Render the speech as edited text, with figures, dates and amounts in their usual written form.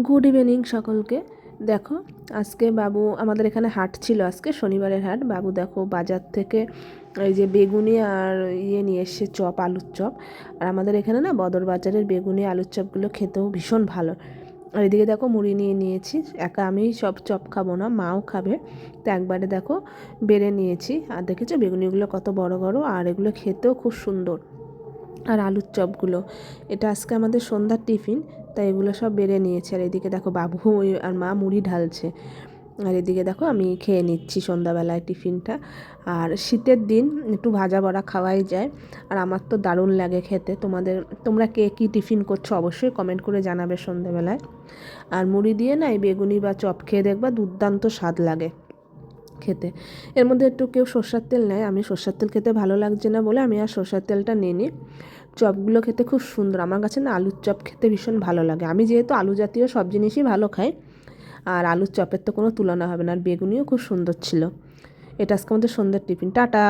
Good evening সকলকে। দেখো আজকে বাবু আমাদের এখানে হাট ছিল, আজকে শনিবারের হাট। বাবু দেখো বাজার থেকে এই যে বেগুনি আর নিয়ে এসছে চপ, আলুর চপ। আর আমাদের এখানে না বদর বাজারের বেগুনি আলুর চপগুলো খেতেও ভীষণ ভালো। আর এদিকে দেখো মুড়ি নিয়ে নিয়েছি, একা আমি সব চপ খাবো না, মাও খাবে, তো একবারে দেখো বেড়ে নিয়েছি। আর দেখেছো বেগুনিগুলো কত বড় বড়, আর এগুলো খেতেও খুব সুন্দর। আর আলুর চপগুলো, এটা আজকে আমাদের সন্ধ্যার টিফিন, তাই এগুলো সব বেড়ে নিয়েছে। আর এদিকে দেখো বাবু আর মা মুড়ি ঢালছে, আর এদিকে দেখো আমি খেয়ে নিচ্ছি সন্ধ্যাবেলায় টিফিনটা। আর শীতের দিন একটু ভাজা বড়া খাওয়াই যায়, আর আমার তো দারুণ লাগে খেতে। তোমরা কে কী টিফিন করছো অবশ্যই কমেন্ট করে জানাবে সন্ধ্যাবেলায়। আর মুড়ি দিয়ে না এই বেগুনি বা চপ খেয়ে দেখবা দুর্দান্ত স্বাদ লাগে খেতে। এর মধ্যে একটু কেউ সর্ষের তেল নেয়, আমি সর্ষের তেল খেতে ভালো লাগছে না বলে আমি আর সর্ষের তেলটা নিই। চপগুলো খেতে খুব সুন্দর, আমার কাছে না আলুর চপ খেতে ভীষণ ভালো লাগে। আমি যেহেতু আলু জাতীয় সব জিনিসই ভালো খাই, আর আলুর চপের তো কোনো তুলনা হবে না। আর বেগুনিও খুব সুন্দর ছিল। এটা আজকে আমাদের সন্ধ্যার টিফিন। টাটা।